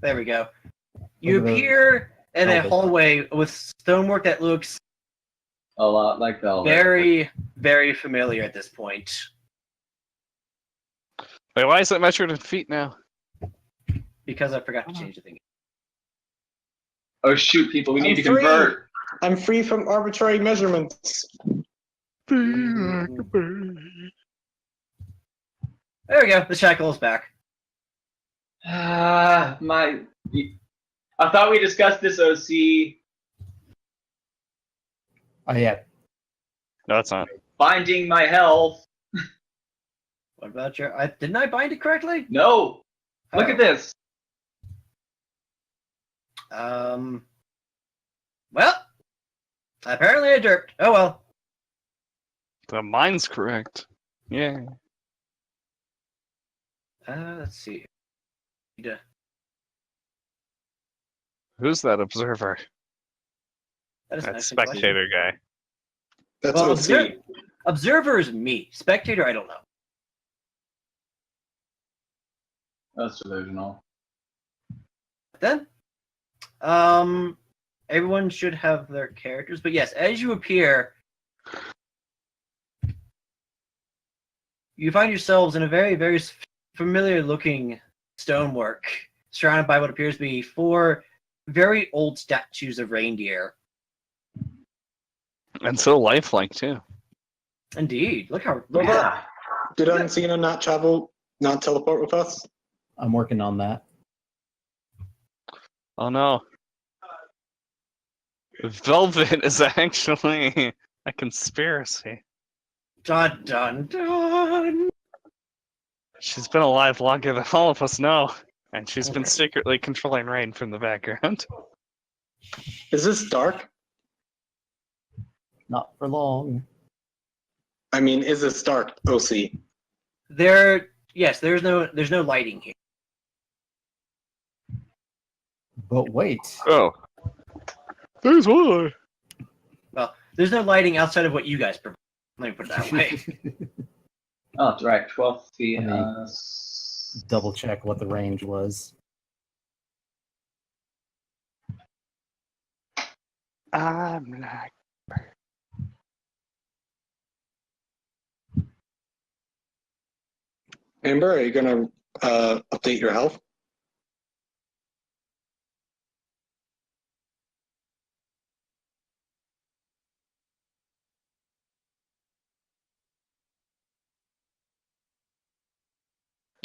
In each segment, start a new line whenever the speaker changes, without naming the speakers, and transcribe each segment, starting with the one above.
There we go. You
Look at
appear in a
velvet.
hallway with stonework that looks
A lot like velvet.
very, very familiar at this point.
Wait, why is it measured in feet now?
Because I forgot to change the thing.
Oh shoot, people, we need to
free.
convert.
I'm free from arbitrary measurements.
There we go. The shackle is back.
I thought we discussed this, OC.
Oh yeah.
No, it's not.
Binding my health.
What about your... didn't I bind it correctly?
No. Look at this.
Well, apparently I derped. Oh well.
The mine's correct. Yeah.
Let's see.
Who's that observer?
That is an
That
excellent question.
spectator guy.
That's
Well,
OC.
observer is me. Spectator, I don't know.
That's delusional.
Then, everyone should have their characters. But yes, as you appear, you find yourselves in a very, very familiar-looking stonework, surrounded by what appears to be 4 very old statues of reindeer.
And so lifelike, too.
Indeed. Look at
Robert,
that.
did Unseen not teleport with us?
I'm working on that.
Oh no. Velvet is actually a conspiracy.
Dun dun dun.
She's been alive longer than all of us know. And she's been secretly controlling Rain from the background.
Is this dark?
Not for long.
I mean, is this dark, OC?
Yes, there's no lighting here.
But wait.
Oh. There's one.
Well, there's no lighting outside of what you guys provide. Let me put it that way.
Oh, that's right. 12 feet.
Let me double check what the range was.
I'm like...
Amber, are you gonna update your health?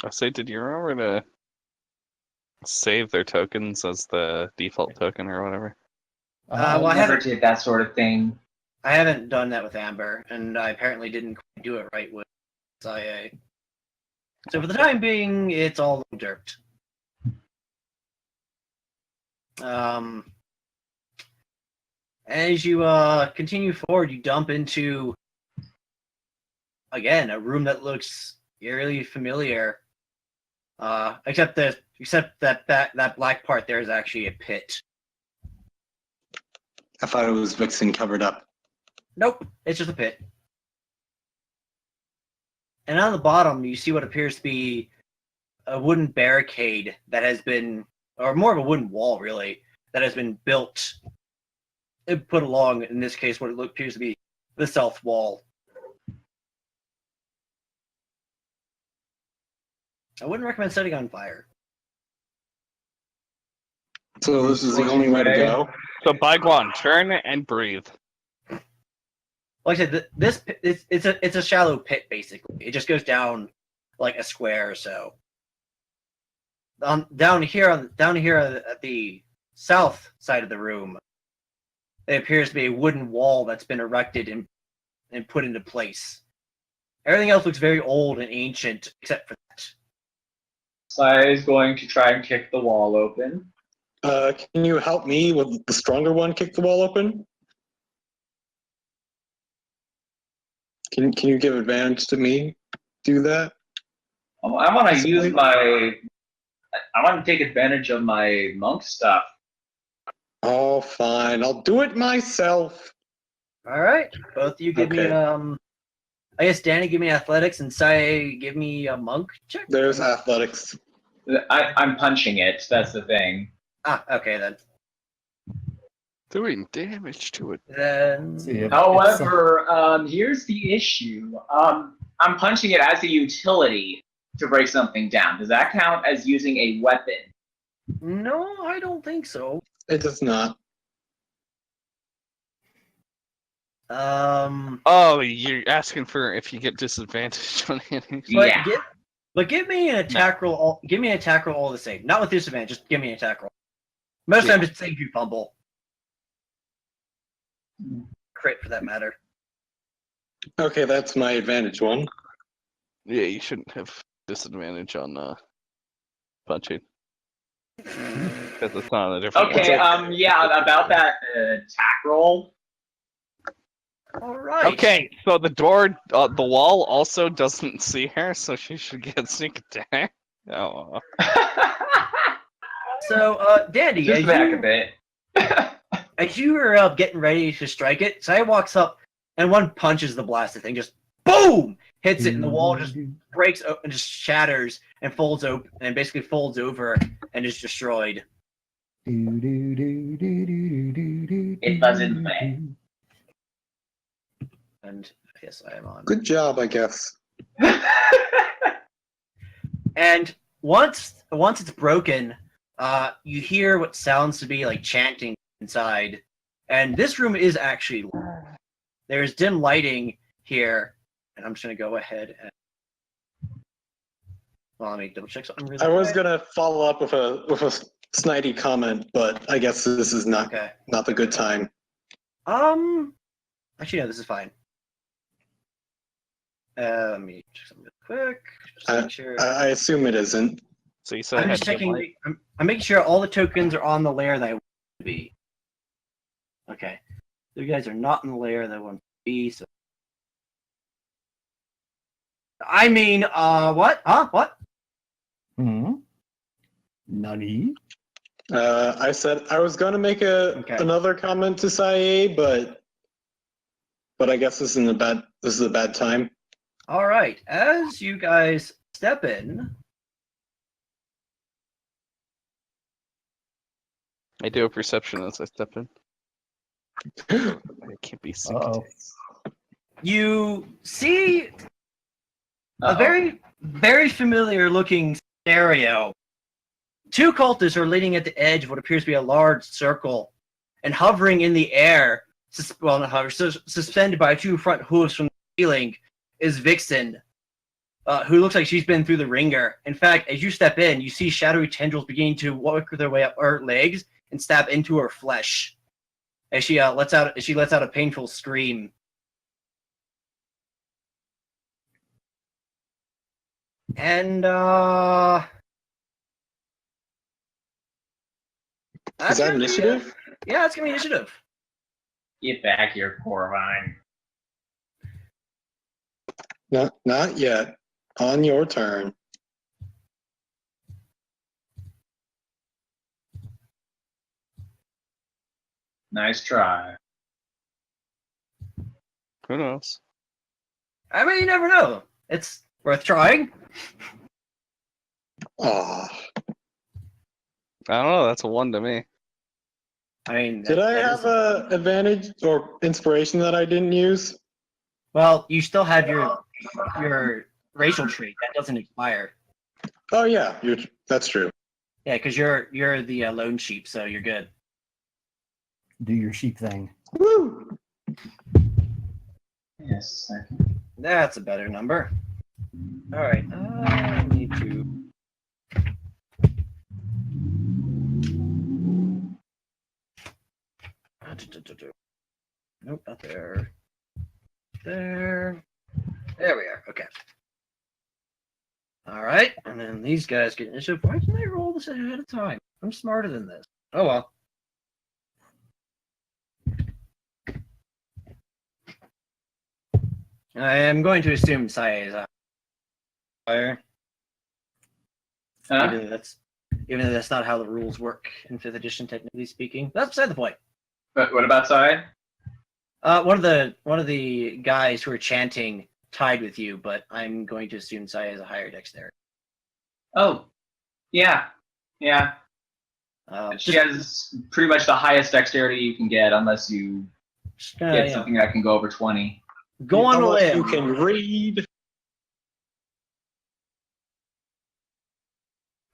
I say, did you remember to save their tokens as the default token or whatever?
Well, I
never
haven't-
did that sort of thing.
I haven't done that with Amber, and I apparently didn't do it right with SIA. So for the time being, it's all derped. As you continue forward, you dump into, again, a room that looks eerily familiar. Except that black part there is actually a pit.
I thought it was Vixen covered up.
Nope, it's just a pit. And on the bottom, you see what appears to be a wooden barricade that has been, or more of a wooden wall, really, that has been built and put along, in this case, what it appears to be the south wall. I wouldn't recommend setting on fire.
So this is the only way to go?
So, Baiguan, turn and breathe.
Like I said, this pit, it's a shallow pit, basically. It just goes down like a square or so. Down here at the south side of the room, it appears to be a wooden wall that's been erected and put into place. Everything else looks very old and ancient, except for that.
Sai is going to try and kick the wall open.
Can you help me with the stronger one kick the wall open? Can you give advantage to me? Do that?
I want to use my... I want to take advantage of my monk stuff.
Oh, fine. I'll do it myself.
All right, both of you give me I guess Danny give me athletics and Sai give me a monk check.
There's athletics.
I'm punching it. That's the thing.
Ah, okay then.
Doing damage to it.
Then
See, if-
However, here's the issue. I'm punching it as a utility to break something down. Does that count as using a weapon?
no, I don't think so.
It does not.
Oh, you're asking for if you get disadvantage on any.
But
Yeah.
give me an attack roll. Give me an attack roll all the same. Not with disadvantage. Just give me an attack roll. Most times it's save you fumble. Crit for that matter.
Okay, that's my advantage one.
Yeah, you shouldn't have disadvantage on punching. Because it's not a different
Okay.
one.
Yeah. About that attack roll.
All right.
Okay, so the door, the wall also doesn't see her, so she should get sneak attack. Oh.
So, Dandy,
Just
as
back a
you,
bit.
as you are getting ready to strike it, Saya walks up and one punches the blasted thing, just boom, hits it, and the wall just breaks open, and just shatters and folds open, and basically folds over and is destroyed.
It doesn't play.
And yes, I am on.
Good job, I guess.
And once it's broken, you hear what sounds to be like chanting inside. And this room is actually there's dim lighting here, and I'm just gonna go ahead and let me double check something really
I was
quick.
gonna follow up with a snidey comment, but I guess this is not
Okay.
the good time.
Actually no, this is fine. Let me check something real quick. Just to make sure.
I assume it isn't.
So you said I
I'm
had
just
dim
checking.
light?
I'm making sure all the tokens are on the layer that I want to be. Okay. You guys are not in the layer that I want to be, so. I mean, what? Huh? What?
Hmm? Nani?
I said I was gonna make another comment to Sae, but I guess this is a bad time.
All right. As you guys step in,
I do a perception as I step in. I can't be synced.
Uh-oh.
you see a
Uh-oh.
very, very familiar looking scenario. Two cultists are leaning at the edge of what appears to be a large circle, and hovering in the air, suspended by two front hooves from the ceiling, is Vixen, who looks like she's been through the ringer. In fact, as you step in, you see shadowy tendrils beginning to work their way up her legs and stab into her flesh, as she lets out a painful scream. And
Is that initiative?
Yeah, it's gonna be initiative.
Get back here, Corvine.
Not yet. On your turn.
Nice try.
Who knows?
I mean, you never know. It's worth trying.
Aw.
I don't know. That's a 1 to me.
I mean,
Did I have a advantage or inspiration that I didn't use?
Well, you still have your racial trait that doesn't expire.
Oh yeah, that's true.
Yeah, because you're the lone sheep, so you're good.
Do your sheep thing.
Woo!
Yes.
That's a better number. All right, I need to. Nope, not there. There. There we are. Okay. All right, and then these guys get initiative. Why didn't I roll this ahead of time? I'm smarter than this. Oh well. I am going to assume Sae is fire.
Huh?
Even though that's not how the rules work in 5th edition, technically speaking. That's beside the point.
But what about side?
One of the guys who are chanting tied with you, but I'm going to assume Sae has a higher dexterity.
Oh. Yeah. She has pretty much the highest dexterity you can get, unless you get something that can go over 20.
Go on a limb.
You can read.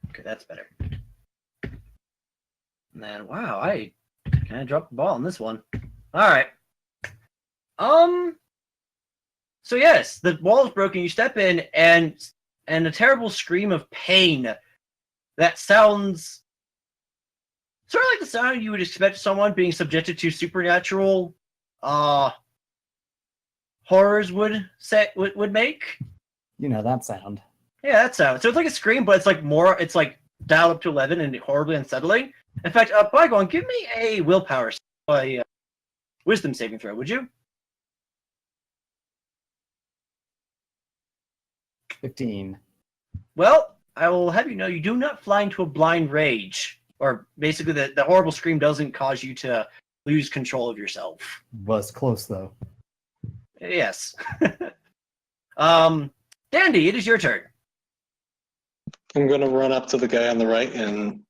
Okay, that's better. And then, wow, I kind of dropped the ball on this one. All right. So yes, the wall is broken. You step in, and a terrible scream of pain that sounds sort of like the sound you would expect someone being subjected to supernatural horrors would make.
You know that sound.
Yeah, that sound. So it's like a scream, but it's like dialed up to 11 and horribly unsettling. In fact, Bygone, give me a willpower, wisdom saving throw, would you?
15.
Well, I will have you know you do not fly into a blind rage, or basically the horrible scream doesn't cause you to lose control of yourself.
Was close though.
Yes. Dandy, it is your turn.
I'm gonna run up to the guy on the right and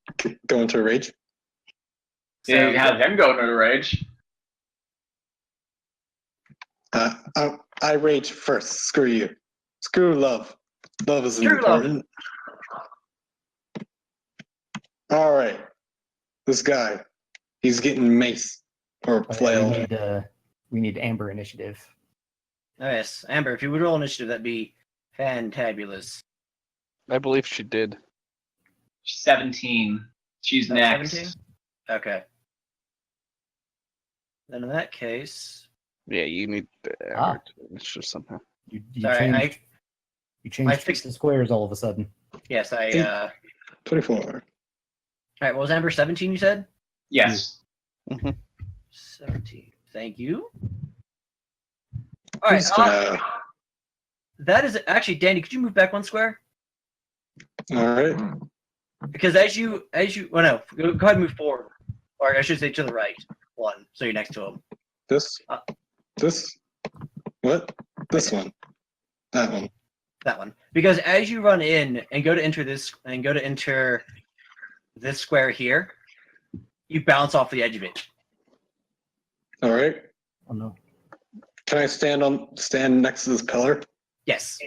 go into a rage.
Yeah, you have him go into a rage.
I rage first. Screw you. Screw love. Love is
Screw
important. All right. This guy, he's getting mace or flail.
We need Amber initiative.
Oh, yes, Amber, if you would roll initiative, that'd be fantabulous.
I believe she did.
17. She's next.
17? Okay. Then in that case,
Yeah, you need to initiative somehow.
You
sorry,
changed
I fixed
the squares all of a sudden.
yes,
24.
All right, what was Amber? 17, you said?
Yes.
17. Thank you. All right. That is actually, Danny. Could you move back one square?
All right.
Because as you, well, no, go ahead and move forward, or I should say to the right one, so you're next to him.
This. What? This one. That one.
That one. Because as you run in and go to enter this square here, you bounce off the edge of it.
All right.
Oh no.
Can I stand next to this pillar?
Yes.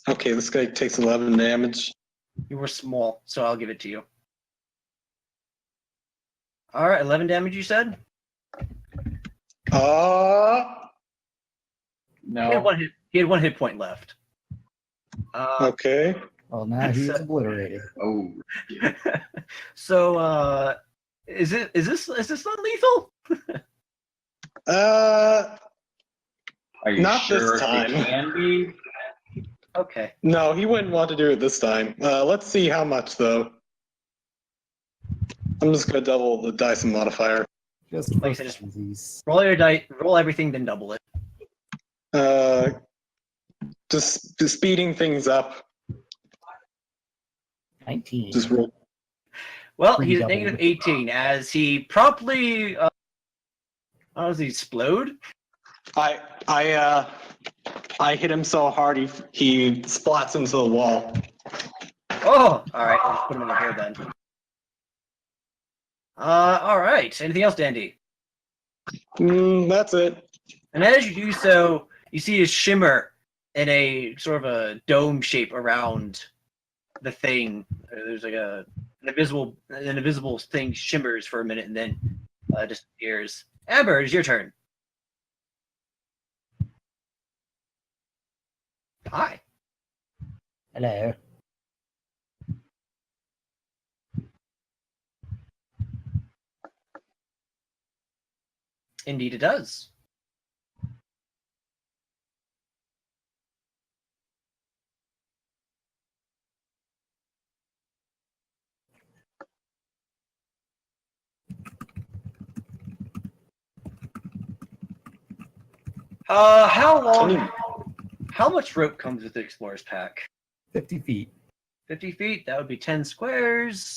Okay, this guy takes 11 damage.
You were small, so I'll give it to you. All right, 11 damage, you said?
No.
He had one hit point left.
Okay.
Well, now he's obliterated.
Oh.
So, is this not lethal?
Are you
Not
sure
this time.
it can be?
Okay.
No, he wouldn't want to do it this time. Let's see how much though. I'm just gonna double the dice and modifier.
Just
Like I said,
funsies.
roll your dice, roll everything, then double it.
Just speeding things up.
19.
Just roll.
Well,
Pretty
he's at
double.
negative 18 as he promptly, how does he explode?
I hit him so hard he splats into the wall.
Oh, all right. I'll just put him over here then. All right. Anything else, Dandy?
That's it.
And as you do so, you see a shimmer in a sort of a dome shape around the thing. There's like an invisible thing shimmers for a minute and then disappears. Amber, it's your turn. Hi.
Hello.
Indeed, it does. How long? How much rope comes with the Explorer's Pack?
50 feet.
50 feet? That would be 10 squares.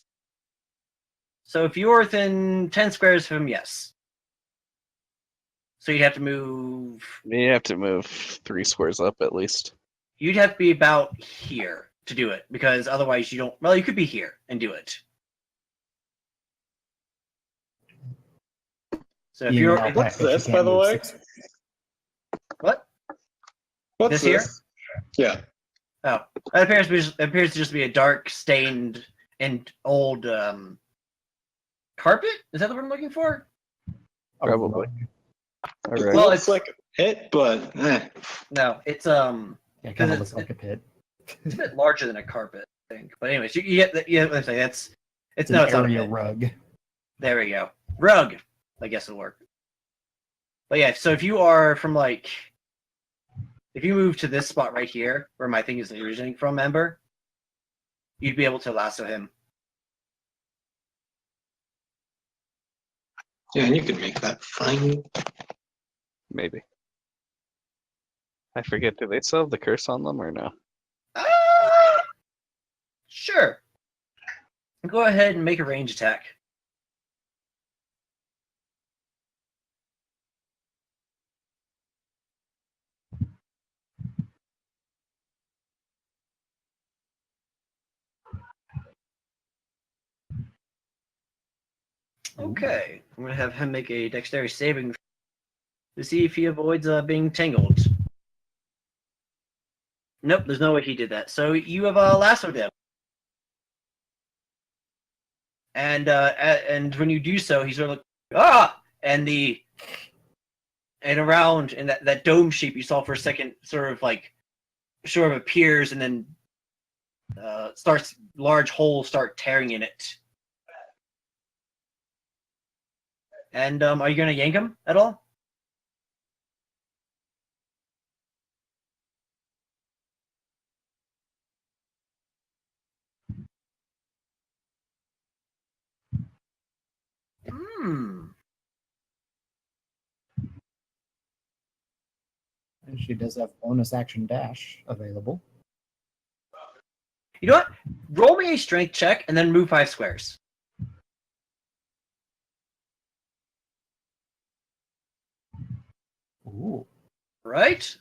So if you're within 10 squares of him, yes. So you'd have to move...
You have to move 3 squares up at least.
You'd have to be about here. to do it, because otherwise you don't. Well, you could be here and do it. So if you're
What's this, by the way?
What?
What's
This here?
Yeah.
Oh, that appears to just be a dark, stained, and old carpet. Is that the word I'm looking for?
Probably. All right.
Well,
Looks like a pit, but
No, it's
Yeah, it kind of
Because
looks like a pit.
it's a bit larger than a carpet, I think. But anyways, you get the, yeah. Let's say it's
It's
no,
an
it's not a
area
bit.
rug.
There we go. Rug. I guess it'll work. But yeah, so if you are from like, if you move to this spot right here, where my thing is originating from, Ember, you'd be able to lasso him.
yeah, and you can make that fine.
Maybe. I forget, do they still have the curse on them or no?
Sure. Go ahead and make a range attack. Okay, I'm gonna have him make a dexterity saving to see if he avoids being tangled. Nope, there's no way he did that. So you have lassoed him, and when you do so, he's sort of like and around in that dome shape you saw for a second, sort of appears, and then large holes start tearing in it. And are you gonna yank him at all?
And she does have bonus action dash available.
You know what? Roll me a strength check and then move 5 squares.
Ooh.
Right?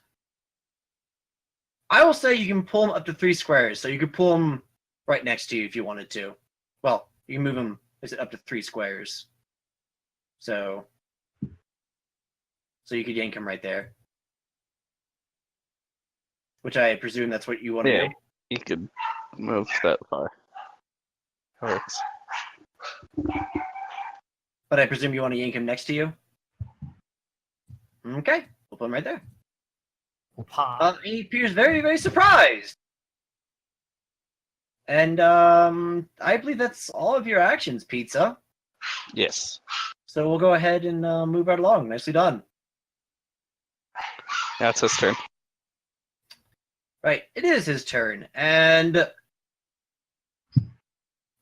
I will say you can pull him up to 3 squares, so you could pull him right next to you if you wanted to. Well, you can move him up to 3 squares. So you could yank him right there. Which I presume that's what you want to
Yeah,
do.
you could move that far. Works.
But I presume you want to yank him next to you? Okay, we'll put him right there. He appears very, very surprised. And I believe that's all of your actions, Pizza.
Yes.
So we'll go ahead and move right along. Nicely done.
Now it's his turn.
Right, it is his turn, and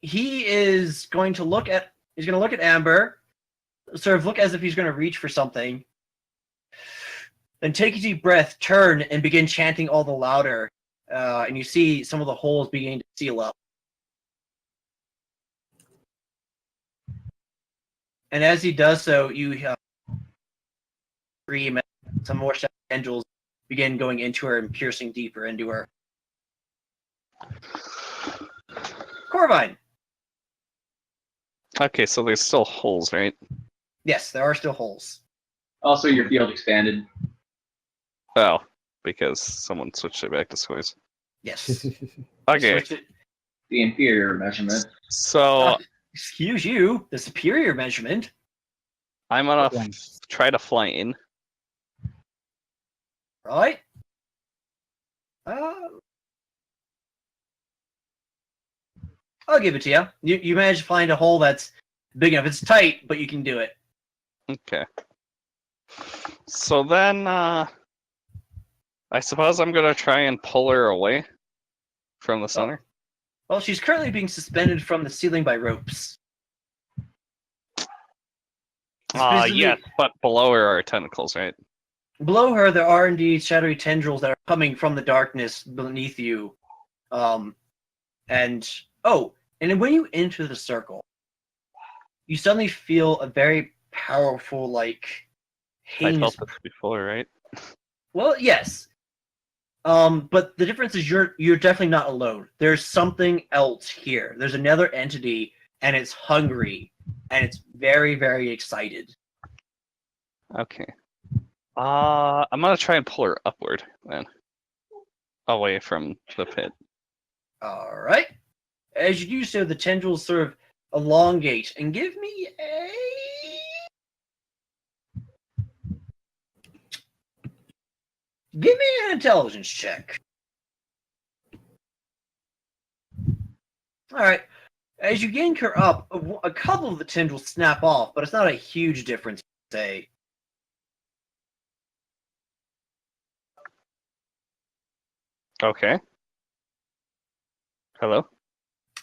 he is going to look at Amber, sort of look as if he's going to reach for something. Then take a deep breath, turn, and begin chanting all the louder. And you see some of the holes beginning to seal up. And as he does so, you scream, and some more tendrils begin going into her and piercing deeper into her. Corvine.
Okay, so there's still holes, right?
Yes, there are still holes.
Also, your field expanded.
Oh, because someone switched it back to squares.
Yes.
Okay,
Switch it.
The inferior measurement.
so
Excuse you, the superior measurement.
I'm gonna try to fly in.
Right? I'll give it to you. You managed to find a hole that's big enough. It's tight, but you can do it.
Okay. So then, I suppose I'm gonna try and pull her away from the center.
Well, she's currently being suspended from the ceiling by ropes.
Yes, but below her are tentacles, right?
Below her, there are indeed shadowy tendrils that are coming from the darkness beneath you. And when you enter the circle, you suddenly feel a very powerful,
I felt this before, right?
Well, yes. But the difference is you're definitely not alone. There's something else here. There's another entity, and it's hungry, and it's very, very excited.
Okay. I'm gonna try and pull her upward then, away from the pit.
All right. As you do so, the tendrils sort of elongate, and give me an intelligence check. All right. As you yank her up, a couple of the tendrils snap off, but it's not a huge difference, say.
Okay. Hello?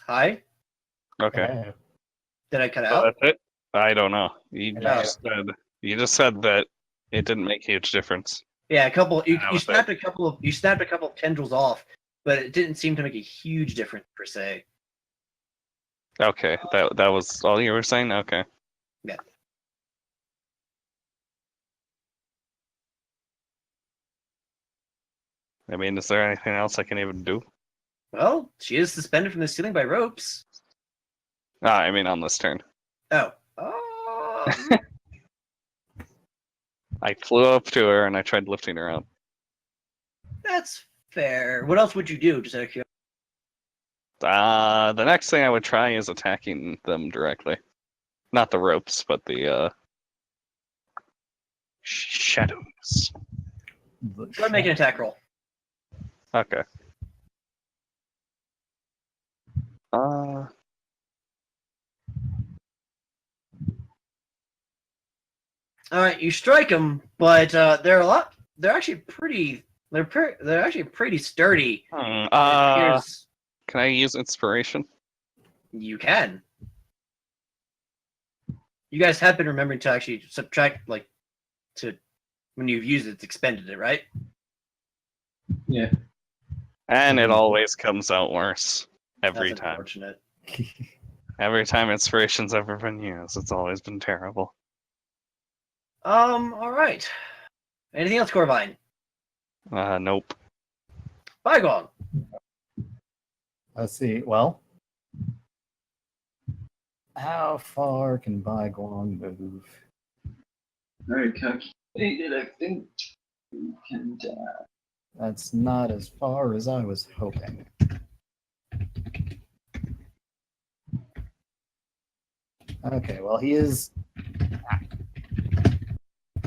Hi?
Okay.
Hello.
Did I cut
So
out?
that's it? I don't know. You
Hello.
just said that it didn't make a huge difference.
Yeah, you
That was
snapped a couple of tendrils off, but it didn't seem to make a huge difference per se.
Okay. That was all you were saying? Okay.
Yeah.
I mean, is there anything else I can even do?
Well, she is suspended from the ceiling by ropes.
I mean on this turn.
Oh.
I flew up to her and I tried lifting her up.
That's fair. What else would you do? Just out of curiosity?
The next thing I would try is attacking them directly. Not the ropes, but the shadows.
The
Go ahead and make an attack roll.
Okay.
All right, you strike them, but they're actually pretty. They're actually pretty sturdy. It appears
Can I use inspiration?
you can. You guys have been remembering to actually subtract, like, to when you've used it, it's expended it, right?
Yeah.
And it always comes out worse every
That's
time.
unfortunate.
Every time inspiration's ever been used, it's always been terrible.
All right. Anything else, Corvine?
Nope.
Bygone.
Let's see. Well, how far can Bygone move?
Very calculated, I think. We can
That's not as far as I was hoping. Okay, well, he is.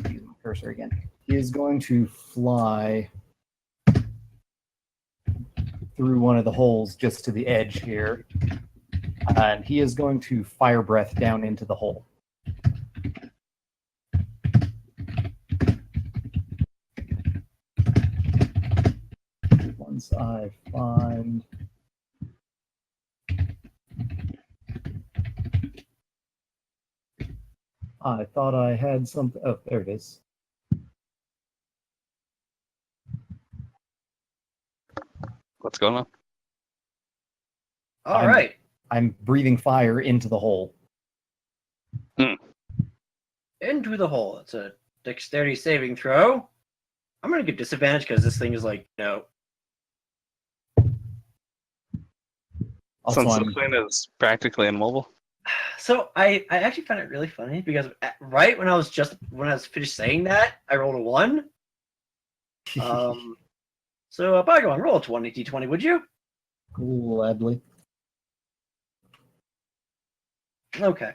Use my cursor again. He is going to fly through one of the holes just to the edge here. And he is going to fire breath down into the hole. Once I find. I thought I had something. Oh, there it is.
What's going on?
All right.
I'm breathing fire into the hole.
Into the hole. It's a dexterity saving throw. I'm going to get disadvantage because this thing is like,
Also,
Since
I'm
the thing is practically immobile.
So I actually found it really funny because right when I was finished saying that, I rolled a 1. So Bygone, roll a 20d20, would you?
gladly.
Okay.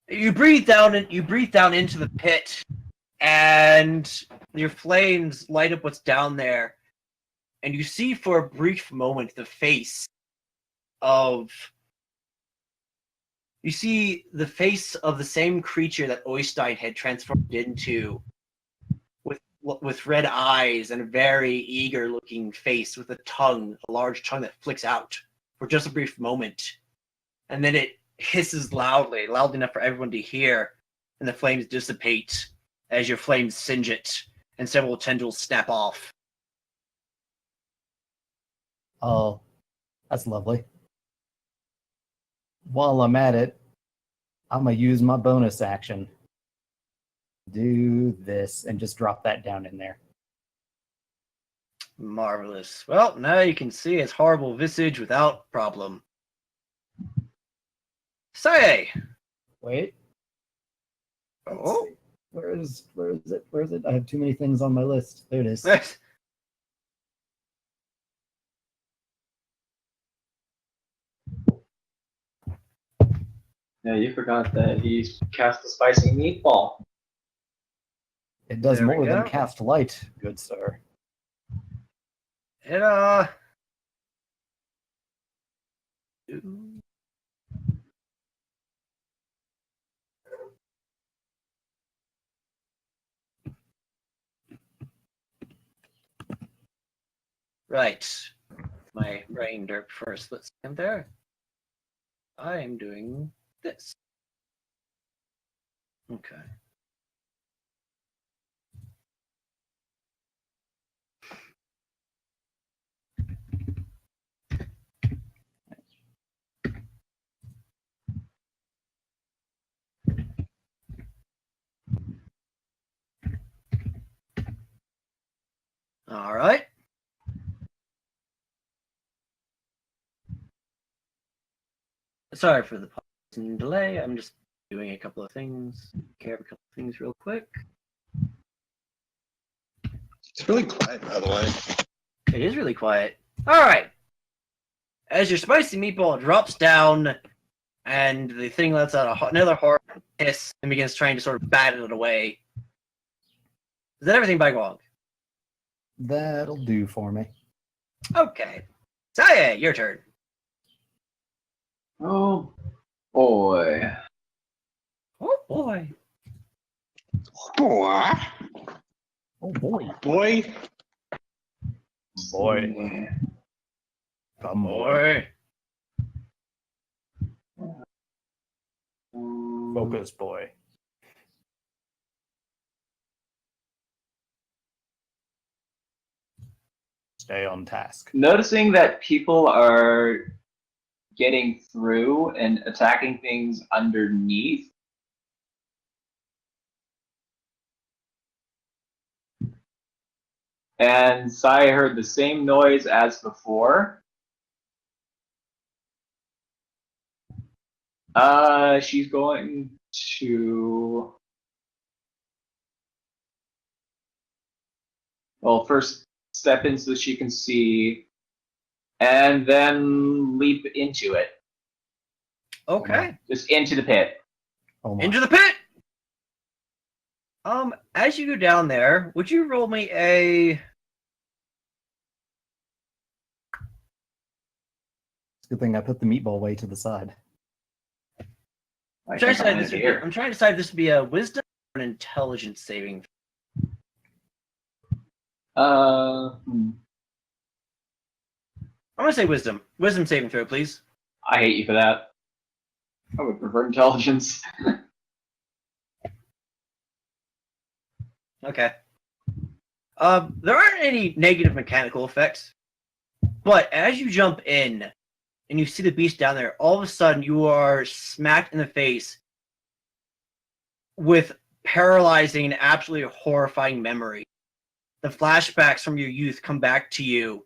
You breathe down into the pit, and your flames light up what's down there, and you see for a brief moment the face of the same creature that Oystein had transformed into, with red eyes and a very eager looking face with a large tongue that flicks out for just a brief moment, and then it hisses loud enough for everyone to hear, and the flames dissipate as your flames singe it, and several tendrils snap off.
Oh, that's lovely. While I'm at it, I'm going to use my bonus action. Do this and just drop that down in there.
Marvelous. Well, now you can see its horrible visage without problem. Say!
Wait.
Oh?
Where is it? Where is it? I have too many things on my list. There it is.
Yeah, you forgot that he's cast a spicy meatball.
It does
There we
more than
go.
cast light, good sir.
It, Right. My brain derped for a split second there. I am doing this. Okay. All right. Sorry for the pause and delay. I'm just doing a couple of things. Care of a couple of things real quick.
It's really quiet, by the way.
It is really quiet. All right. As your spicy meatball drops down, and the thing lets out another horrible hiss and begins trying to sort of bat it away. Is that everything, Bagwong?
That'll do for me.
Okay. Saya, your turn.
Oh boy.
Oh boy.
Boy.
Oh boy.
Boy.
Boy. Come
Boy.
Focus, boy. Stay on task.
Noticing that people are getting through and attacking things underneath. And Sai heard the same noise as before. She's going to... Well, first step in so she can see, and then leap into it.
Okay.
Just into the pit.
Oh my.
Into the pit! As you go down there, would you roll me a...
It's a good thing I put the meatball way to the side.
I'm trying to decide if this would be a wisdom or an intelligence saving.
Hmm.
I'm gonna say wisdom. Wisdom saving throw, please.
I hate you for that. I would prefer intelligence.
Okay. There aren't any negative mechanical effects, but as you jump in and you see the beast down there, all of a sudden you are smacked in the face with paralyzing and absolutely horrifying memory. The flashbacks from your youth come back to you,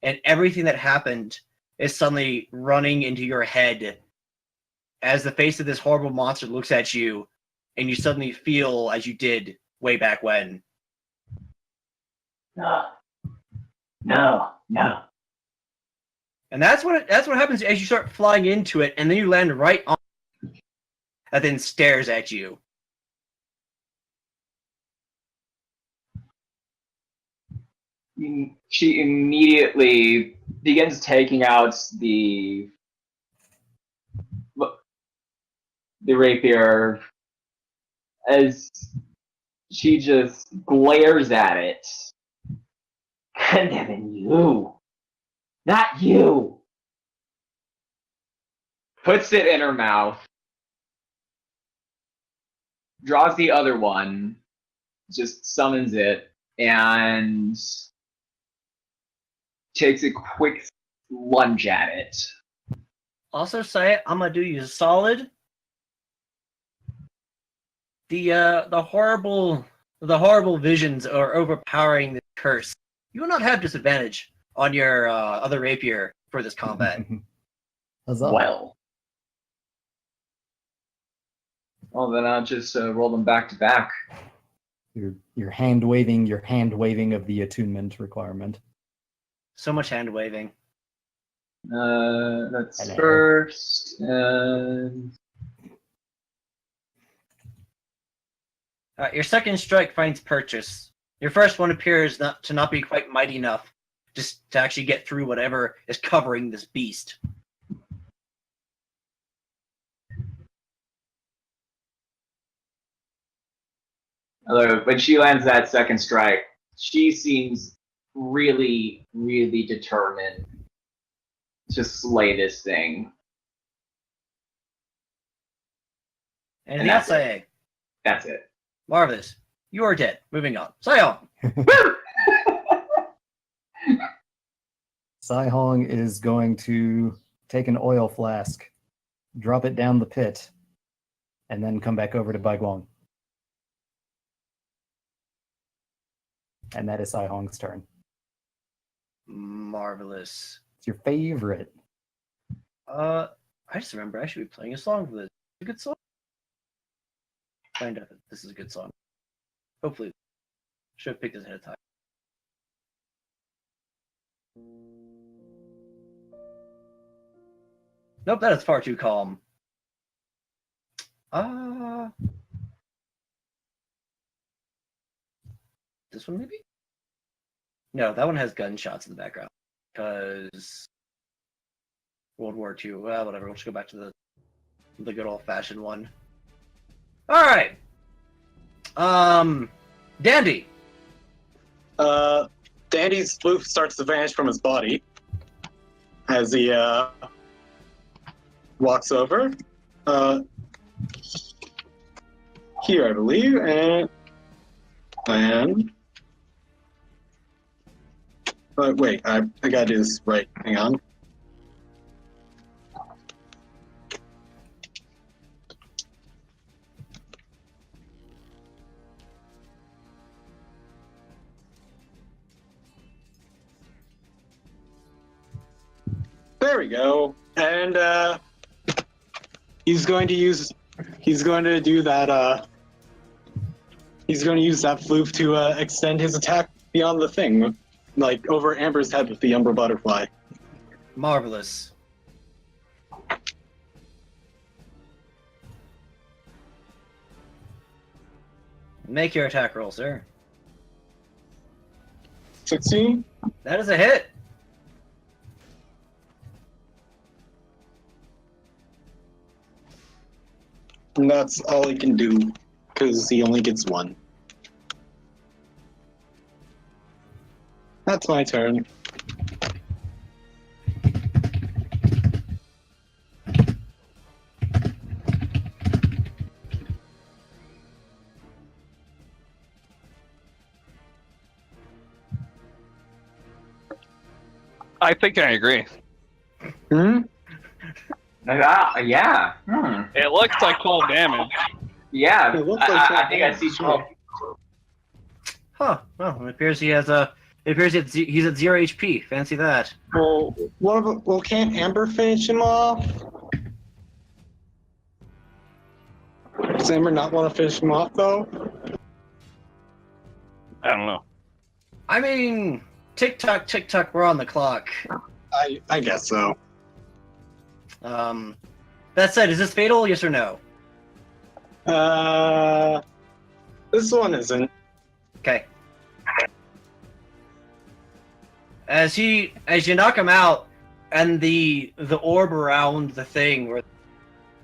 and everything that happened is suddenly running into your head as the face of this horrible monster looks at you, and you suddenly feel as you did way back when.
No.
And that's what happens as you start flying into it, and then you land right on it, that then stares at you.
She immediately begins taking out the rapier as she just glares at it. Condemning you. Not you. Puts it in her mouth. Draws the other one. Just summons it. And takes a quick lunge at it.
Also, say I'm gonna do you a solid. The horrible visions are overpowering the curse, you will not have disadvantage on your other rapier for this combat.
Huzzah.
Well, then I'll just roll them back to back.
Your hand waving of the attunement requirement.
So much hand waving.
That's
Hello.
first.
Your second strike finds purchase. Your first one appears to not be quite mighty enough just to actually get through whatever is covering this beast.
Although when she lands that second strike, she seems really, really determined to slay this thing.
Anything else, Sae?
That's it.
Marvelous. You are dead. Moving on. Sae!
Sai-Hong is going to take an oil flask, drop it down the pit, and then come back over to Baiguang. And that is Sai-Hong's turn.
Marvelous.
It's your favorite.
I just remember I should be playing a song for this. It's a good song. Find out if this is a good song. Hopefully. Should have picked this ahead of time. Nope, that is far too calm. This one maybe? No, that one has gunshots in the background. Because World War II. Well, whatever. We'll just go back to the good old-fashioned one. Alright. Dandy.
Dandy's floof starts to vanish from his body as he walks over. Here, I believe, and wait, I gotta do this right. Hang on. There we go. And he's going to do that. He's going to use that floof to extend his attack beyond the thing, like over Amber's head with the Umbra Butterfly.
Marvelous. Make your attack roll, sir.
16?
That is a hit.
And that's all he can do, because he only gets one. That's my turn.
I think I agree.
Hmm?
Yeah.
It looks like 12 damage.
Yeah.
It looks like
I think I see 12.
Huh. Well, it appears he has a. It appears he's at 0 HP. Fancy that.
Well, can't Amber finish him off? Does Amber not want to finish him off, though?
I don't know.
I mean, tick tock, we're on the clock.
I guess so.
That said, is this fatal? Yes or no?
This one isn't.
Okay. As you knock him out, and the orb around the thing, or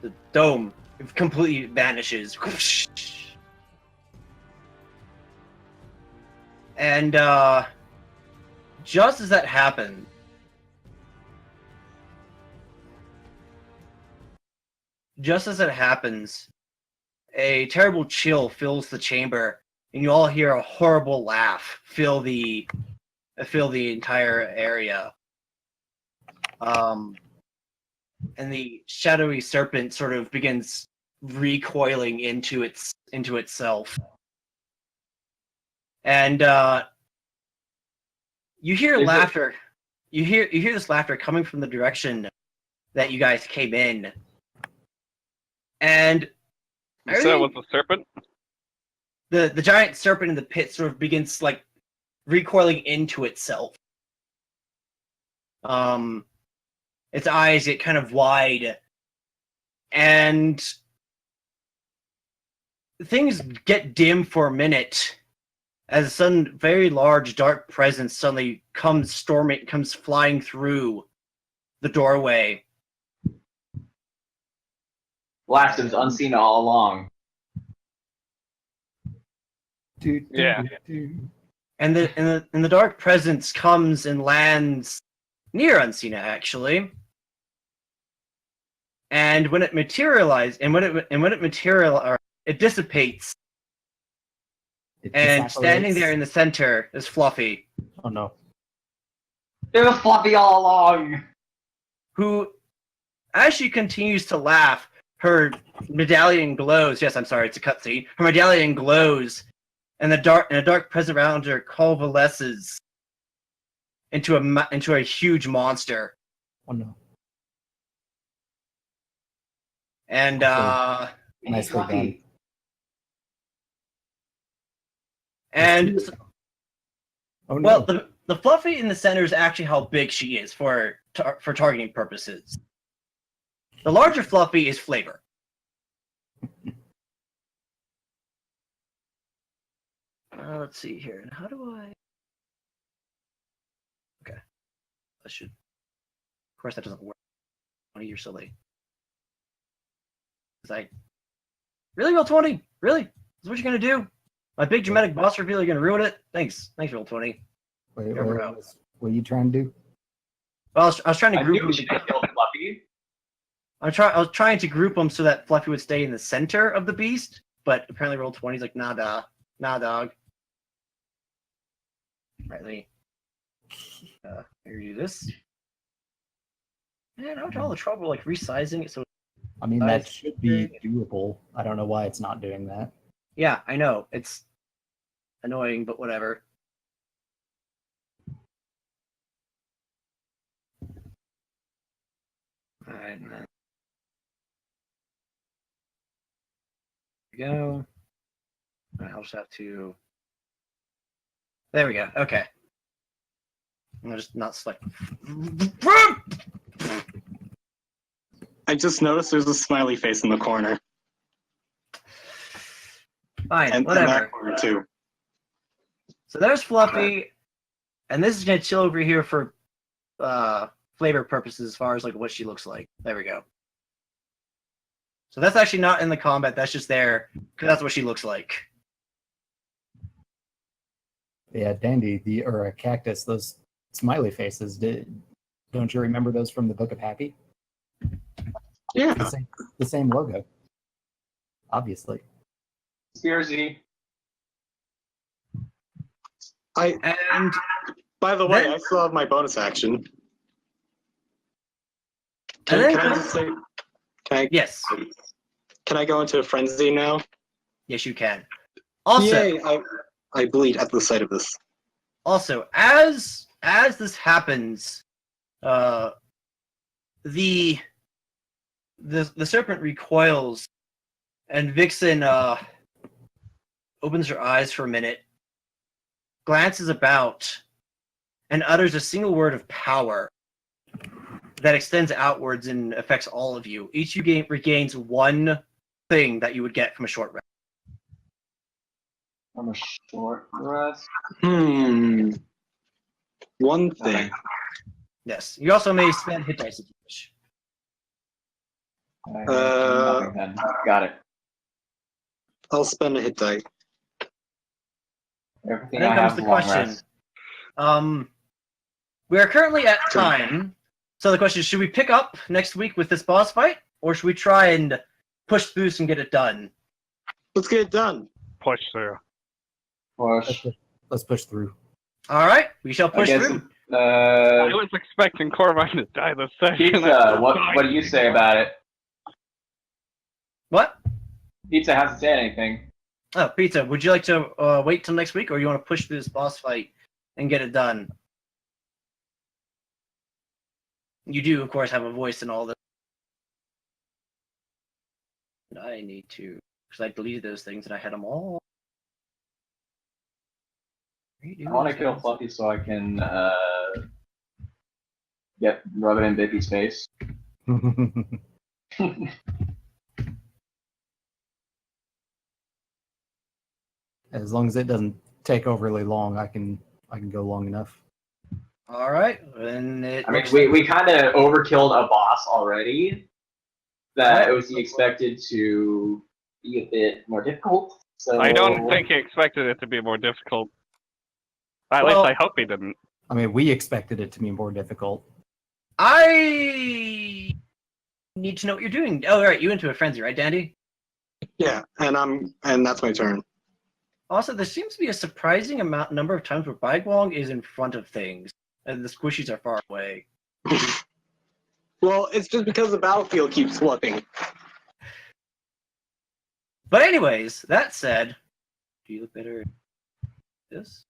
the dome, completely vanishes. And just as that happened, a terrible chill fills the chamber, and you all hear a horrible laugh fill the entire area. And the shadowy serpent sort of begins recoiling into itself. And You hear
Is it-
laughter. You hear this laughter coming from the direction that you guys came in, and
Is that with the serpent?
the giant serpent in the pit sort of begins like recoiling into itself. Its eyes get kind of wide, and things get dim for a minute as a sudden very large dark presence suddenly comes flying through the doorway.
Blast, it was unseen all along.
Yeah.
And the dark presence comes and lands near Unsina, actually. And when it materializes, it dissipates. And standing there in the center is Fluffy,
Oh no.
It was Fluffy all along.
who, as she continues to laugh, her medallion glows. Yes, I'm sorry, it's a cutscene. Her medallion glows, and a dark presence around her coalesces into a huge monster.
Oh no.
And
Nicely done.
and
Oh no.
well, the Fluffy in the center is actually how big she is for targeting purposes. The larger Fluffy is flavor. Let's see here. How do I? Okay, I should. Of course, that doesn't work. 20, you're silly. Really, roll 20? Really? Is what you're gonna do? My big dramatic boss reveal, you're gonna ruin it? Thanks, roll 20.
Wait, what are you trying to do?
Well, I was trying to
I
group
knew
them.
she killed Fluffy.
I was trying to group them so that Fluffy would stay in the center of the beast, but apparently roll 20 is like, nah, dog. Right, let me here, do this. Man, I went to all the trouble like resizing it so.
I mean, that should be doable. I don't know why it's not doing that.
Yeah, I know it's annoying, but whatever. All right, then. There we go. All right, I'll just have to. There we go. Okay. I'll just not select.
I just noticed there's a smiley face in the corner.
Fine,
And
whatever.
that corner too.
So there's Fluffy, and this is gonna chill over here for flavor purposes as far as like what she looks like. There we go. So that's actually not in the combat. That's just there because that's what she looks like.
Yeah, Dandy, or a cactus, those smiley faces, don't you remember those from the Book of Happy?
Yeah.
The same logo. Obviously.
Conspiracy.
And
By the way,
Then-
I still have my bonus action.
And
Can
then-
I just say?
yes,
Can I go into a frenzy now?
yes, you can. Also,
Yay! I bleed at the sight of this.
Also, as this happens, the serpent recoils, and Vixen opens her eyes for a minute, glances about, and utters a single word of power that extends outwards and affects all of you. Each of you regains one thing that you would get from a short rest.
From a short rest.
One thing.
Yes. You also may spend hit dice if you wish.
Nothing then. Got it.
I'll spend a hit die.
Everything
And then
I
comes
have
the
is long
question.
rest.
We are currently at time. So the question is, should we pick up next week with this boss fight, or should we try and push through this and get it done?
Let's get it done.
Push through.
Push.
Let's push through.
All right, we shall push
I guess,
through.
I was expecting Corvine to die this session.
Pizza, what do you say about it?
What?
Pizza hasn't said anything.
Oh, Pizza, would you like to wait till next week, or you want to push through this boss fight and get it done? You do, of course, have a voice in all this. And I need to, because I deleted those things and I had them all.
I want to kill Fluffy so I can rub it in Bippy's face.
As long as it doesn't take overly long, I can go long enough.
All right, and it.
I mean, we kind of overkilled a boss already. That it was expected to be a bit more difficult. So
I don't think he expected it to be more difficult. At least I hope he didn't.
I mean, we expected it to be more difficult.
I need to know what you're doing. Oh, all right, you into a frenzy, right, Dandy?
Yeah, and that's my turn.
Also, there seems to be a surprising number of times where Baiguang is in front of things, and the squishies are far away.
Well, it's just because the battlefield keeps flipping.
But anyways, that said, do you look better? This?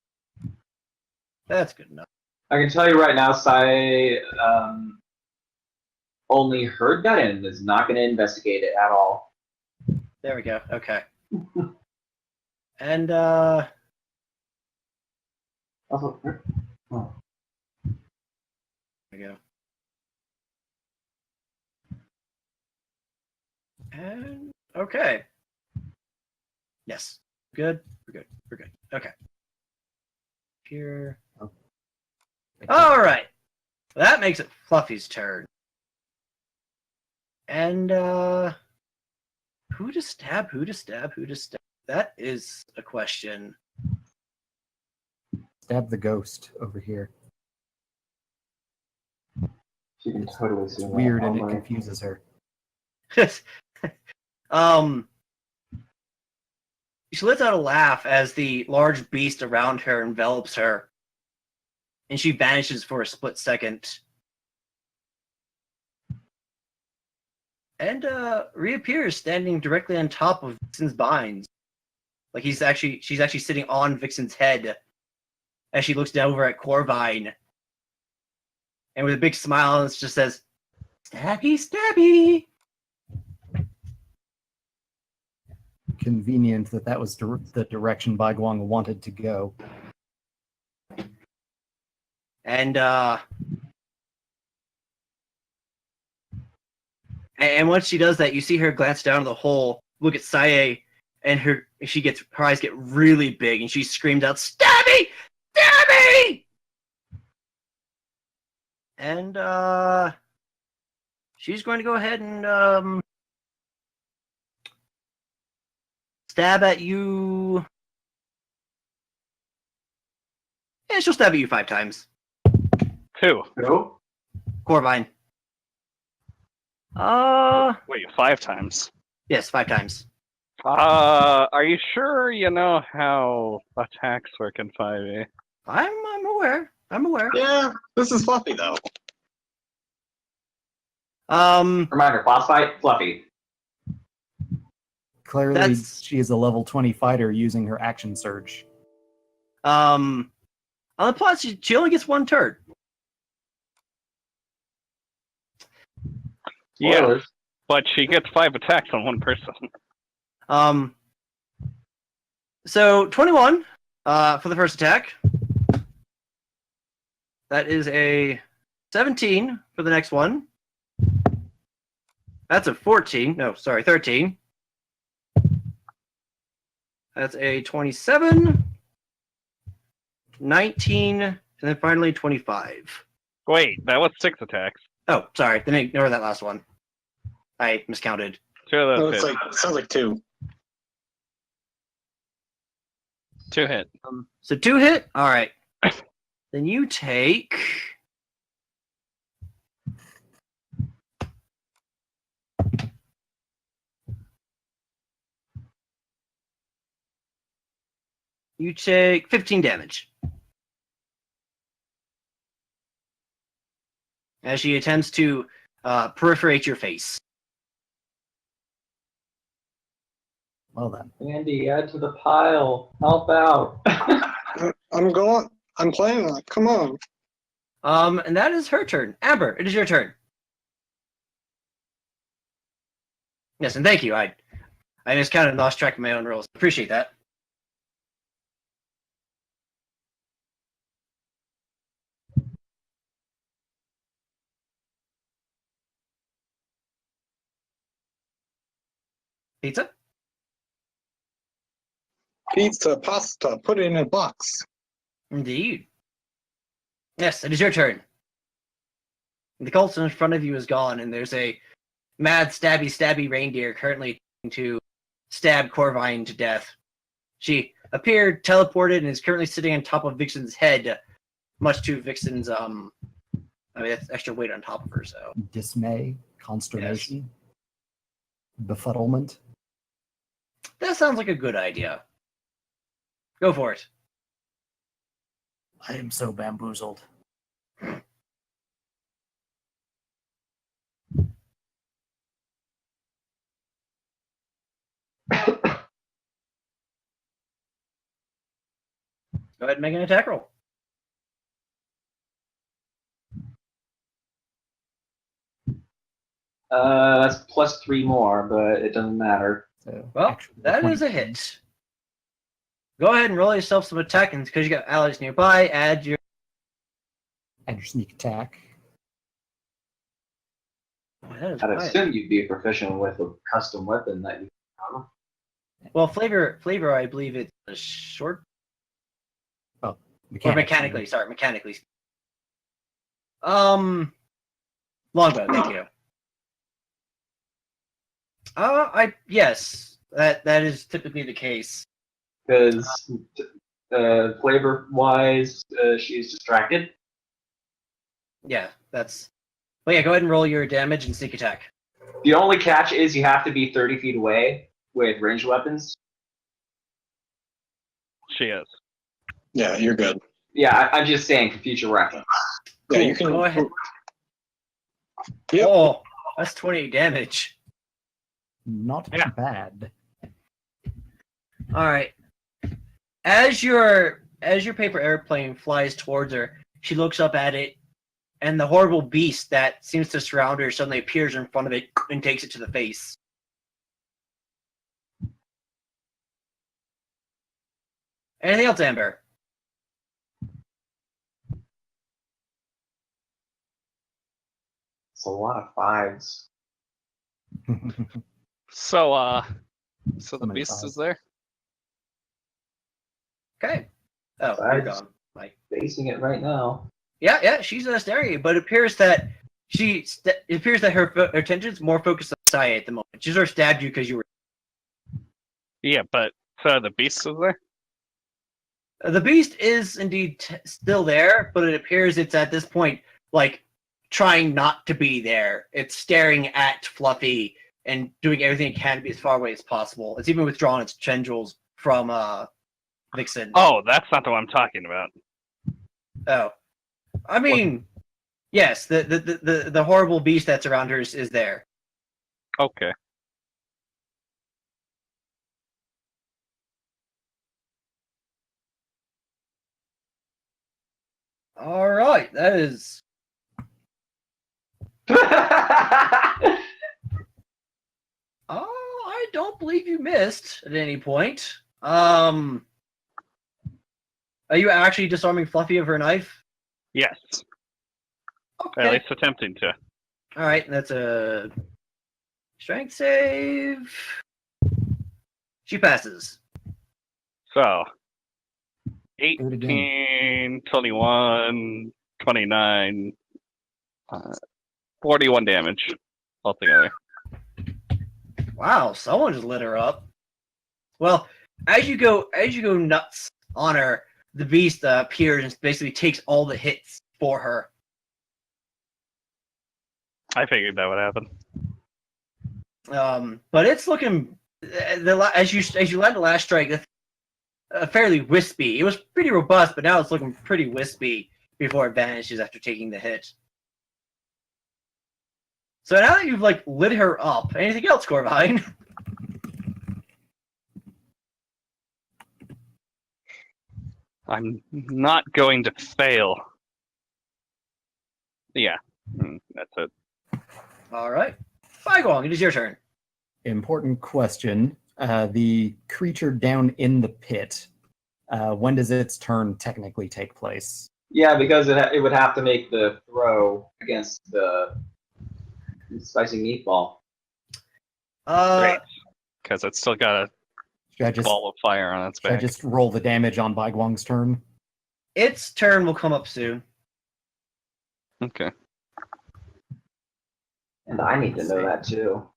That's good enough.
I can tell you right now, Sai only heard that and is not going to investigate it at all.
There we go. Okay. And
Oh.
there we go. And okay. Yes. Good. We're good. We're good. Okay. Here. All right. That makes it Fluffy's turn. And who to stab? Who to stab? Who to stab? That is a question.
Stab the ghost over here.
She can totally see
It's
that.
weird and
Oh
it
my.
confuses her.
She lets out a laugh as the large beast around her envelops her, and she vanishes for a split second, and reappears standing directly on top of Vixen's binds, like she's actually sitting on Vixen's head as she looks down over at Corvine, and with a big smile, it just says, "Stabby, stabby."
Convenient that was the direction Baiguang wanted to go.
And once she does that, you see her glance down the hole, look at Sae, and her eyes get really big, and she screams out, "Stabby! Stabby!" And she's going to go ahead and stab at you. Yeah, she'll stab at you 5 times.
2.
No?
Corvine.
Wait, 5 times.
Yes, 5 times.
Are you sure you know how attacks work in 5e?
I'm aware. I'm aware.
Yeah, this is Fluffy though.
Reminder, boss fight, Fluffy.
Clearly, she is a level 20 fighter using her action surge.
On the plus, she only gets 1 turn.
Yeah,
Spoilers.
but she gets 5 attacks on one person.
So 21 for the first attack. That is a 17 for the next one. That's a 14. No, sorry, 13. That's a 27, 19, and then finally 25.
Wait, that was 6 attacks.
Oh, sorry. Then ignore that last one. I miscounted.
2 of
No,
those
it's
hit.
sounds like 2.
2 hit.
So 2 hit? All right. Then you take... You take 15 damage. As she attempts to perforate your face.
Well then.
Andy, add to the pile. Help out.
I'm playing that. Come on.
And that is her turn. Amber, it is your turn. Yes, and thank you. I just kind of lost track of my own rules. Appreciate that. Pizza?
Pizza, pasta, put it in a box.
Indeed. Yes, it is your turn. The cult in front of you is gone, and there's a mad stabby reindeer currently trying to stab Corvine to death. She appeared, teleported, and is currently sitting on top of Vixen's head, much to Vixen's that's extra weight on top of her. So
Dismay, consternation, befuddlement.
that sounds like a good idea. Go for it.
I am so bamboozled.
Go ahead and make an attack roll.
That's plus 3 more, but it doesn't matter.
So
Well,
actually,
that is a
20.
hit. Go ahead and roll yourself some attack, and because you got allies nearby, add your.
And your sneak attack.
Oh, that is
I'd
quite-
assume you'd be proficient with a custom weapon that you have.
Well, flavor, I believe it's a short or
Mechanically.
mechanically. Longbow, thank you. Yes, that is typically the case.
Because flavor-wise, she's distracted.
Yeah, that's. But yeah, go ahead and roll your damage and sneak attack.
The only catch is you have to be 30 feet away with ranged weapons.
She is.
Yeah, you're good.
Yeah, I'm just saying for future reference.
Yeah, you can
Go ahead.
Yep.
Oh, that's 28 damage.
Not
Yeah.
bad.
All right. As your paper airplane flies towards her, she looks up at it, and the horrible beast that seems to surround her suddenly appears in front of it and takes it to the face. Anything else, Amber?
It's a lot of 5s.
So the
many
beast
fives.
is there.
Okay. Oh,
Five.
you're gone. Mike.
Facing it right now.
Yeah, she's staring at you, but it appears that her attention's more focused on Saya at the moment. She sort of stabbed you because you were.
Yeah, but so the beast is there.
The beast is indeed still there, but it appears it's at this point like trying not to be there. It's staring at Fluffy and doing everything it can to be as far away as possible. It's even withdrawn its tendrils from Vixen.
Oh, that's not the one I'm talking about.
Oh. I mean, yes, the horrible beast that's around her is there.
Okay.
All right, that is. Oh, I don't believe you missed at any point. Are you actually disarming Fluffy of her knife?
Yes.
Okay.
At least attempting to.
All right, that's a strength save. She passes.
So,
it again.
18, 21, 29, 41 damage altogether.
Wow, someone just lit her up. Well, as you go nuts on her, the beast appears and basically takes all the hits for her.
I figured that would happen.
But it's looking as you land the last strike, it's fairly wispy. It was pretty robust, but now it's looking pretty wispy before it vanishes after taking the hit. So now that you've lit her up, anything else, Corvine?
I'm not going to fail. Yeah, that's it.
All right. Baiguang, it is your turn.
Important question. The creature down in the pit, when does its turn technically take place?
Yeah, because it would have to make the throw against the spicy meatball.
Right. Because it's still got a
Should I just,
ball of fire on its
should I
back.
just roll the damage on Baiguang's turn?
Its turn will come up soon.
Okay.
And I need to know that too.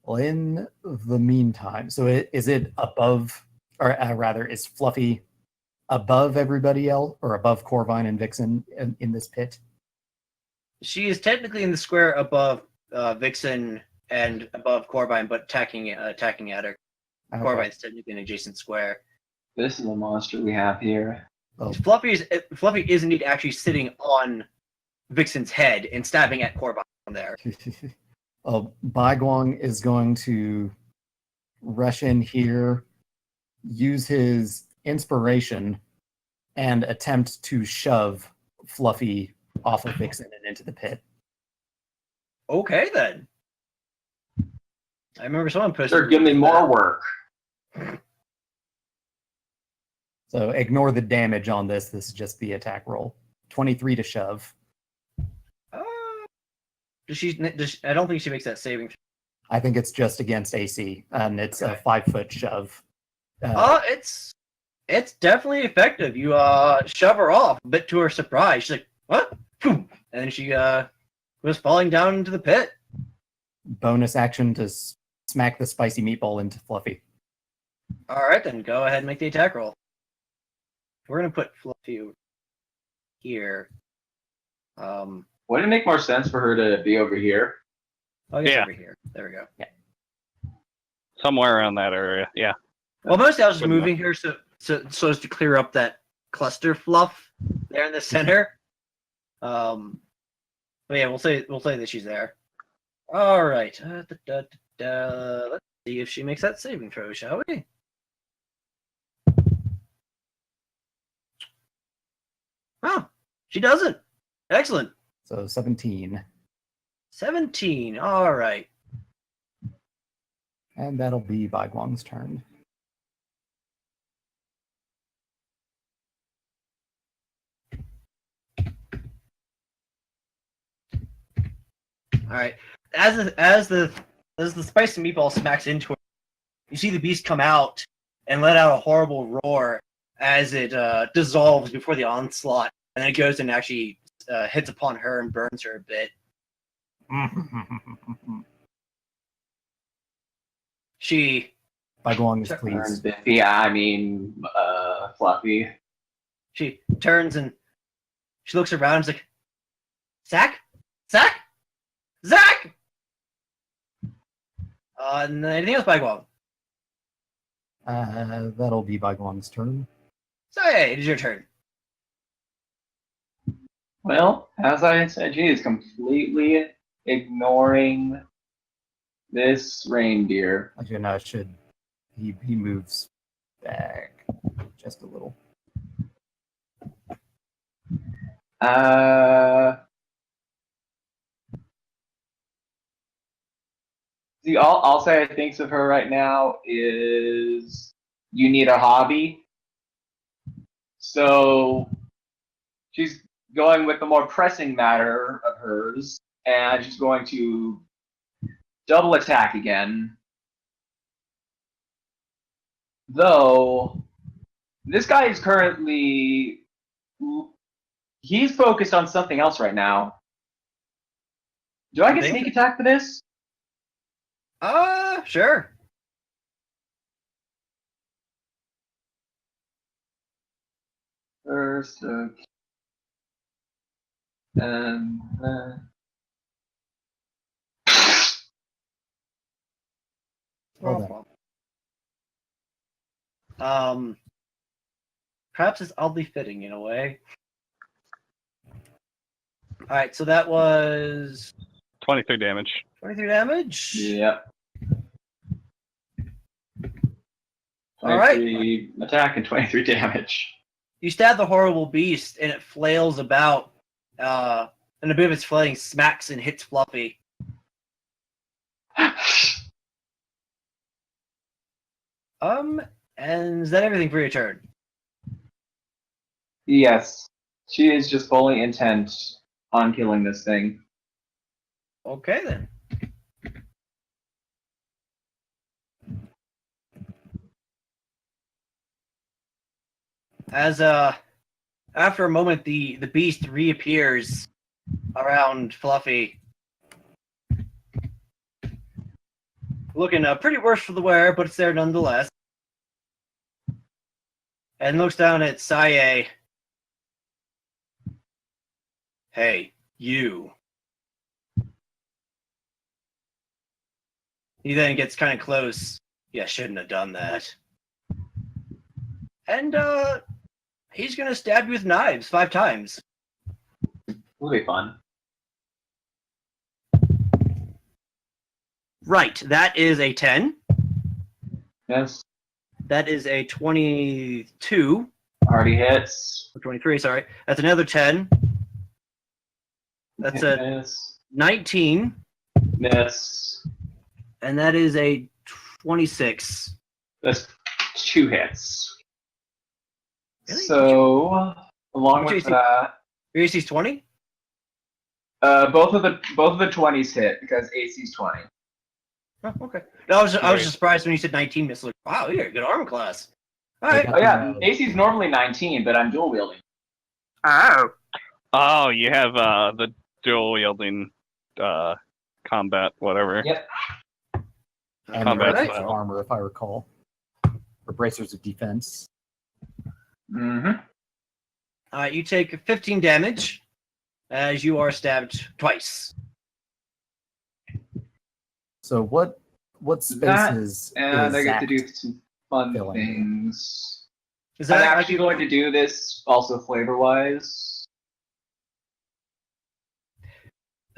Well, in the meantime, so is it above, or rather, is Fluffy above everybody else, or above Corvine and Vixen in this pit?
She is technically in the square above Vixen and above Corbine, but attacking at her.
Okay.
Corbine's technically an adjacent square.
This is the monster we have here.
Oh,
Fluffy is indeed actually sitting on Vixen's head and stabbing at Corbine from there.
Baiguang is going to rush in here, use his inspiration, and attempt to shove Fluffy off of Vixen and into the pit.
Okay, then. I remember someone posted.
Sure, give me more work.
So ignore the damage on this. This is just the attack roll. 23 to shove.
I don't think she makes that saving.
I think it's just against AC, and it's a 5-foot shove.
It's definitely effective. You shove her off, a bit to her surprise. She's like, "What?" And then she was falling down into the pit.
Bonus action to smack the spicy meatball into Fluffy.
All right, then go ahead and make the attack roll. We're gonna put Fluffy here.
Wouldn't it make more sense for her to be over here?
Oh, yeah,
Yeah.
over here. There we go.
Somewhere around that area, yeah.
Well, mostly I was just
Good enough.
moving her so as to clear up that cluster fluff there in the center. But yeah, we'll say that she's there. All right. Let's see if she makes that saving throw, shall we? Oh, she doesn't. Excellent.
So 17.
17. All right.
And that'll be Baiguang's turn.
All right. As the spicy meatball smacks into her, you see the beast come out and let out a horrible roar as it dissolves before the onslaught, and then it goes and actually hits upon her and burns her a bit. She
Baiguang is
Turn
pleased.
Biffy, yeah, I mean, Fluffy.
she turns and she looks around and is like, Zach? Zach? Zach! And then anything else, Baiguang?
That'll be Baiguang's turn.
So hey, it is your turn.
Well, as I said, she is completely ignoring this reindeer.
Actually, no, he moves back just a little.
See, all Sarah thinks of her right now is you need a hobby. So she's going with the more pressing matter of hers, and she's going to double attack again. Though this guy is currently he's focused on something else right now. Do I get sneak attack for this?
Sure.
First, and
Well
perhaps it's oddly fitting in a way. All right, so that was
23 damage.
23 damage.
yep.
All right.
23 attack and 23 damage.
You stab the horrible beast, and it flails about, and a bit of its flailing smacks and hits Fluffy. And is that everything for your turn?
Yes. She is just fully intent on killing this thing.
Okay, then. As, after a moment, the beast reappears around Fluffy. Looking pretty worse for the wear, but it's there nonetheless. And looks down at Saye. Hey, you. He then gets kind of close. Yeah, shouldn't have done that. And, he's gonna stab you with knives 5 times.
Will be fun.
Right, that is a 10.
Yes.
That is a 22.
Already hits.
Or 23, sorry. That's another 10. That's a
Miss.
19.
Miss.
And that is a 26.
That's 2 hits.
Really?
So, along
What's
with
your AC?
that,
Your AC's 20?
both of the 20s hit because AC's 20.
Oh, okay. No, I was just surprised when you said 19 miss. Like, wow, you're a good armor class. All right.
Oh yeah, AC's normally 19, but I'm dual wielding.
Oh.
Oh, you have the dual wielding combat, whatever.
Yep.
And
Combat
bracers
style.
of armor, if I recall. Or bracers of defense.
Mm-hmm.
You take 15 damage as you are stabbed twice.
So what spaces
And
is
I get to
Zach
do some fun
filling?
things.
Is
I'm
that
actually going to do this also flavor-wise.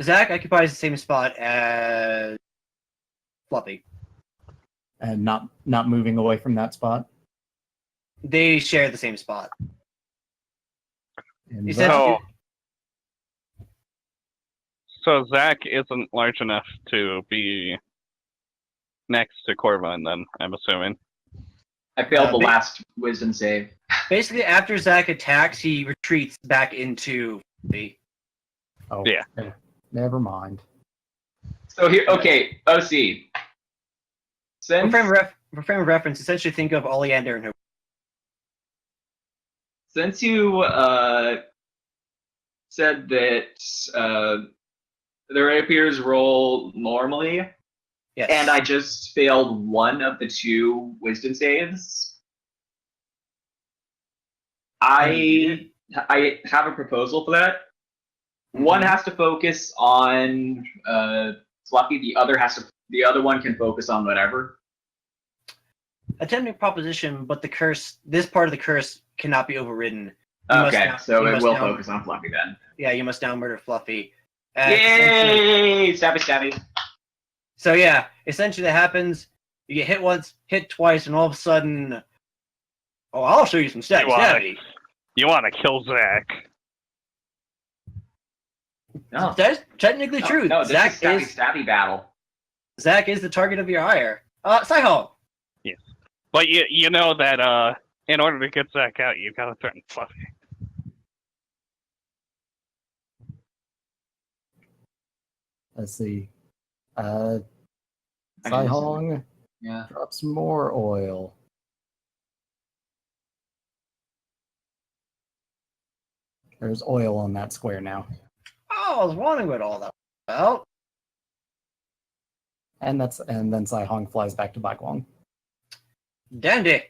Zach occupies the same spot as Fluffy.
And not moving away from that spot?
They share the same spot.
And
You said
So, so Zach isn't large enough to be next to Corvin, then, I'm assuming.
I failed the
ba-
last wisdom save.
basically, after Zach attacks, he retreats back into Fluffy.
Oh,
Yeah.
Never mind.
So here, okay, OC.
For
Since
frame of reference, essentially think of Oleander and her.
Since you said that the rapiers roll normally,
Yes.
and I just failed one of the 2 wisdom saves, I have a proposal for that. One has to focus on Fluffy. The other one can focus on whatever.
A tempting proposition, but the curse, this part of the curse cannot be overridden.
Okay, so
you
it
must
will
now-
focus on Fluffy then.
Yeah, you must now murder Fluffy.
Yay! Stabby, stabby.
So yeah, essentially that happens. You get hit once, hit twice, and all of a sudden, oh, I'll show you some stabby.
You want to kill Zach.
No,
That's technically true.
No, this
Zach
is stabby,
is
stabby battle.
Zach is the target of your ire. Sci-Hawk.
But you know that in order to get Zach out, you've got to threaten Fluffy.
Let's see.
I can
Saihong,
Yeah.
drop some more oil. There's oil on that square now.
Oh, I was wondering what all that was about.
And then Saihong flies back to Baikwang.
Dandy.